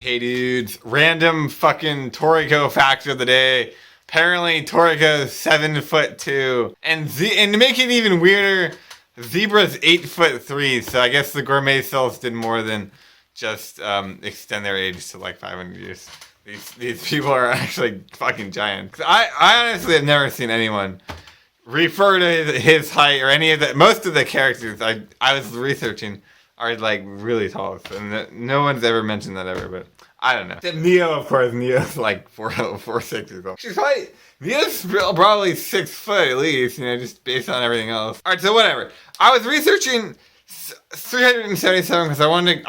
Hey dudes, random fucking Toriko fact of the day. Apparently Toriko's 7'2", and to make it even weirder, Zebra's 8'3", so I guess the gourmet cells did more than just extend their age to like 500 years. These people are actually fucking giants. I honestly have never seen anyone refer to his height or any of the most of the characters I was researching are like really tall, and no one's ever mentioned that ever. But I don't know. Except Neo, of course. Neo's like 4'6" or so. She's probably Neo's probably 6 foot at least, just based on everything else. All right, so whatever. I was researching 377 because I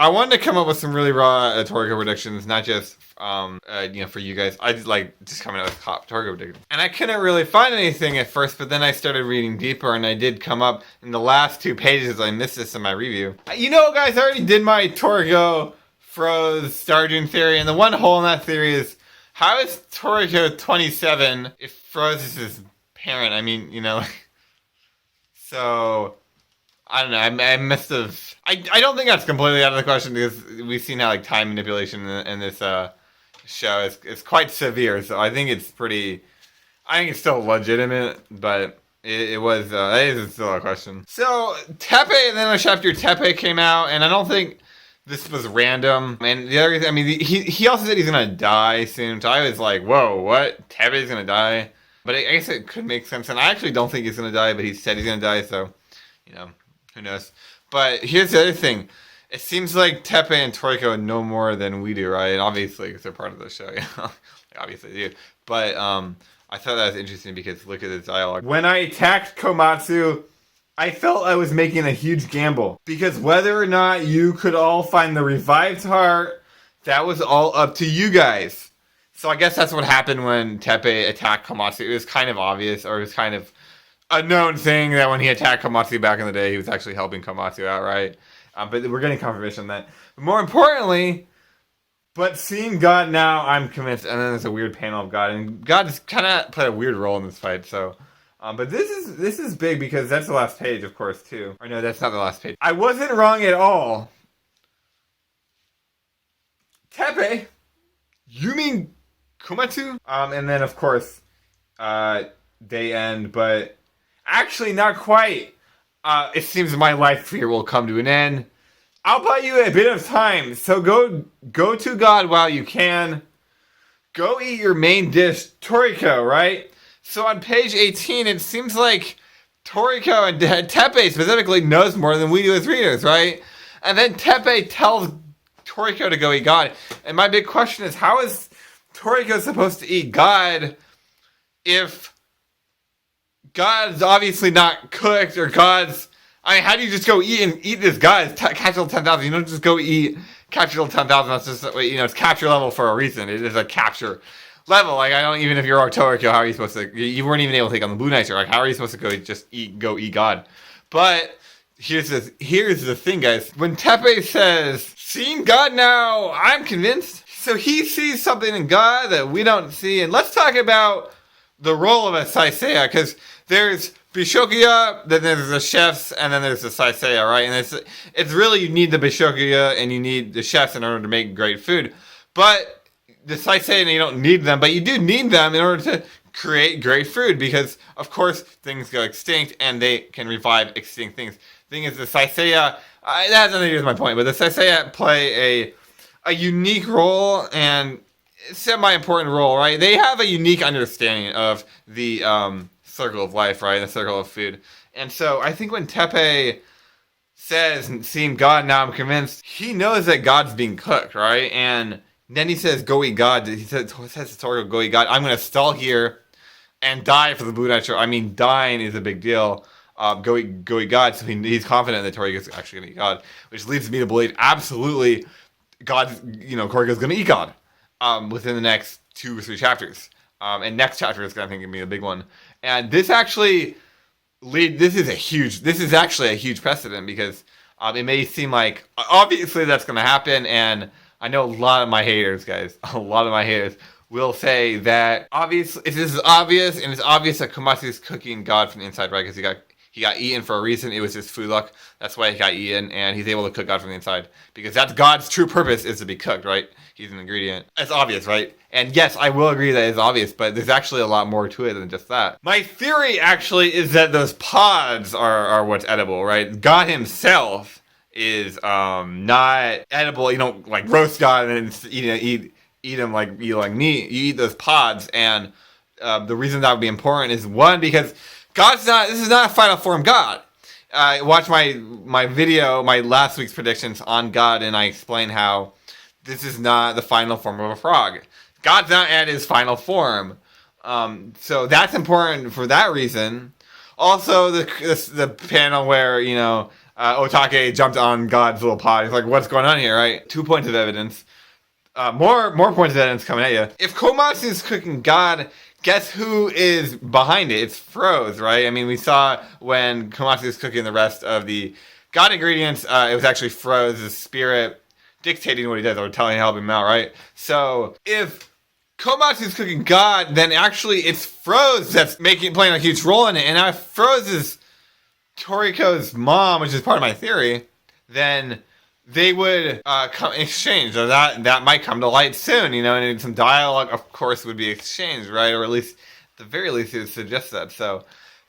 wanted to come up with some really raw Toriko predictions, not just for you guys. I just just coming up with top Toriko predictions, and I couldn't really find anything at first. But then I started reading deeper, and I did come up in the last 2 pages. I missed this in my review. Guys, I already did my Toriko froze Stardew theory, and the one hole in that theory is how is Toriko 27 if Froze is his parent? I mean, so. I don't know. I must have. I don't think that's completely out of the question because we've seen how time manipulation in this show is quite severe. So I think it's pretty. I think it's still legitimate, but it was. That is still a question. So Tepe, and then a chapter Tepe came out, and I don't think this was random. And the other, he also said he's gonna die soon. So I was like, whoa, what? Tepe's gonna die? But I guess it could make sense. And I actually don't think he's gonna die, but he said he's gonna die. So, who knows? But here's the other thing. It seems like Tepe and Toriko know more than we do, right? And obviously, because they're part of the show, obviously they do. But I thought that was interesting because look at this dialogue. When I attacked Komatsu, I felt I was making a huge gamble. Because whether or not you could all find the revived heart, that was all up to you guys. So I guess that's what happened when Tepe attacked Komatsu. It was kind of obvious, or it was kind of a known thing that when he attacked Komatsu back in the day, he was actually helping Komatsu out, right? But we're getting confirmation on that. But more importantly, but seeing God now, I'm convinced. And then there's a weird panel of God, and God just kind of played a weird role in this fight. So, but this is big because that's the last page, of course, too. Or no, that's not the last page. I wasn't wrong at all. Tepe, you mean Komatsu? And then of course, they end, but. Actually, not quite. It seems my life here will come to an end. I'll buy you a bit of time, so go to God while you can. Go eat your main dish, Toriko, right? So on page 18, it seems like Toriko and Tepe specifically knows more than we do as readers, right? And then Tepe tells Toriko to go eat God. And my big question is, how is Toriko supposed to eat God if God's obviously not cooked, or how do you just go eat this guy? It's Capital 10,000. You don't just go eat Capital 10,000. That's just, it's capture level for a reason. It is a capture level. Even if you're Toriko, how are you supposed to, you weren't even able to take on the Blue Knights, how are you supposed to go eat God? But here's the thing, guys. When Tepe says, seeing God now, I'm convinced. So he sees something in God that we don't see. And let's talk about the role of a Saiseya, because there's Bishokuya, then there's the chefs, and then there's the Saiseya, right? And it's really, you need the Bishokuya and you need the chefs in order to make great food. But the Saiseya, you don't need them, but you do need them in order to create great food, because of course things go extinct and they can revive extinct things. The thing is, the Saiseya, that has nothing to do with my point, but the Saiseya play a unique role and semi-important role, right? They have a unique understanding of the circle of life, right? The circle of food. And so I think when Tepe says, seeing God now, I'm convinced, he knows that God's being cooked, right? And then he says, go eat God. He says to Toriko, go eat God. I'm going to stall here and die for the Blue Knight show. Dying is a big deal. Go eat God. So he's confident that Toriko's actually going to eat God, which leads me to believe absolutely Toriko's going to eat God within the next 2 or 3 chapters. And next chapter is going to be a big one. And this actually this is actually a huge precedent, because it may seem like obviously that's going to happen, and I know a lot of my haters will say that obviously this is obvious, and it's obvious that Komatsu is cooking God from the inside, right? Because He got eaten for a reason. It was his food luck. That's why he got eaten, and he's able to cook God from the inside. Because that's God's true purpose, is to be cooked, right? He's an ingredient. It's obvious, right? And yes, I will agree that it's obvious, but there's actually a lot more to it than just that. My theory, actually, is that those pods are what's edible, right? God himself is not edible. You don't, like, roast God and then eat him like meat. You eat those pods, and the reason that would be important is, one, because this is not a final form God. Watch my video, my last week's predictions on God, and I explain how this is not the final form of a frog. God's not at his final form. So that's important for that reason. Also, the panel where, Otake jumped on God's little pod. He's like, what's going on here, right? 2 points of evidence. More points of evidence coming at you. If Komatsu is cooking God, guess who is behind it? It's Froze, right? I mean, we saw when Komatsu is cooking the rest of the God ingredients, it was actually Froze's spirit dictating what he does, or telling him to help him out, right? So if Komatsu is cooking God, then actually it's Froze that's playing a huge role in it. And now if Froze is Toriko's mom, which is part of my theory, then they would exchange. So that might come to light soon, and some dialogue, of course, would be exchanged, right? Or at least, at the very least, it would suggest that. So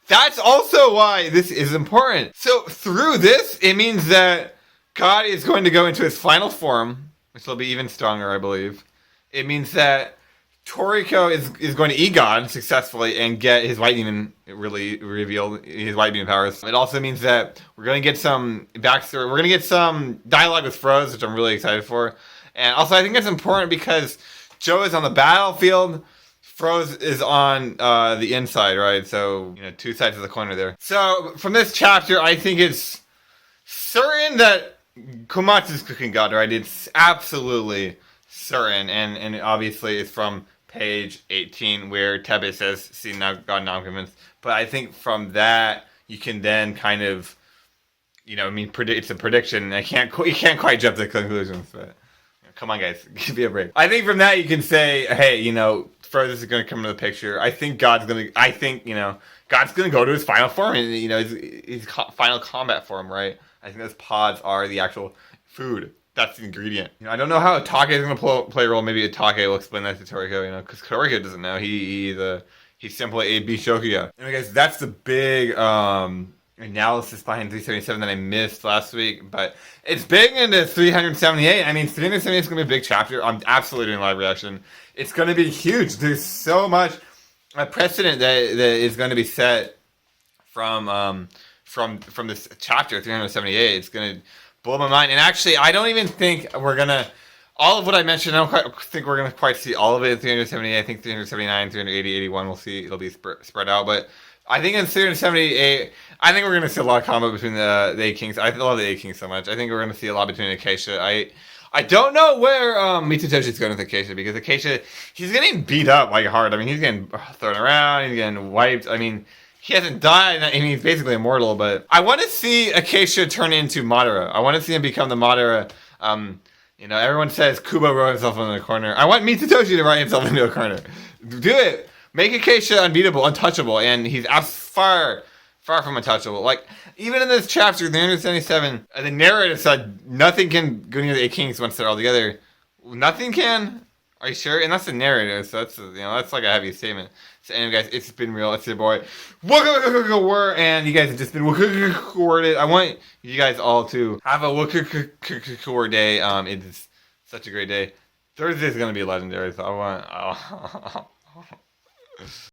that's also why this is important. So through this, it means that God is going to go into his final form, which will be even stronger, I believe. It means that Toriko is going to eat God successfully and get his white demon really revealed, his white demon powers. It also means that we're going to get some backstory. We're going to get some dialogue with Froze, which I'm really excited for. And also, I think it's important because Joe is on the battlefield. Froze is on the inside, right? So, two sides of the corner there. So, from this chapter, I think it's certain that Komatsu is cooking God, right? It's absolutely certain, and obviously it's from page 18 where Tebe says, "See, now God, now I'm convinced." But I think from that you can then kind of, it's a prediction. You can't quite jump to conclusions, but come on, guys, give me a break. I think from that you can say, hey, Froze is going to come into the picture. I think God's going to go to his final form, and his final combat form, right? I think those pods are the actual food. That's the ingredient. I don't know how Otake is going to play a role. Maybe Otake will explain that to Toriko, because Toriko doesn't know. He's simply a Bishokuya. Anyway, guys, that's the big analysis behind 377 that I missed last week. But it's big into 378. I mean, 378 is going to be a big chapter. I'm absolutely doing live reaction. It's going to be huge. There's so much precedent that is going to be set from this chapter 378. It's going to blow my mind. And actually, I don't even think we're going to, all of what I mentioned, I don't think we're going to quite see all of it in 378. I think 379, 380, 81, we'll see. It'll be spread out. But I think in 378, I think we're going to see a lot of combat between the 8 Kings. I love the 8 Kings so much. I think we're going to see a lot between Acacia. I don't know where Mitsutoshi is going with Acacia, because Acacia, he's getting beat up like hard. I mean, he's getting thrown around, he's getting wiped. I mean, he hasn't died. I mean, he's basically immortal, but I want to see Acacia turn into Madara. I want to see him become the Madara. Everyone says Kubo wrote himself into a corner. I want Mitsutoshi to write himself into a corner. Do it. Make Acacia unbeatable, untouchable, and he's far from untouchable. Like, even in this chapter, the 177, the narrator said nothing can go near the 8 Kings once they're all together. Nothing can? Are you sure? And that's the narrator, so that's like a heavy statement. So anyway, guys, it's been real. It's your boy, and you guys have just been worded. I want you guys all to have a word day. It is such a great day. Thursday is going to be legendary, so I want...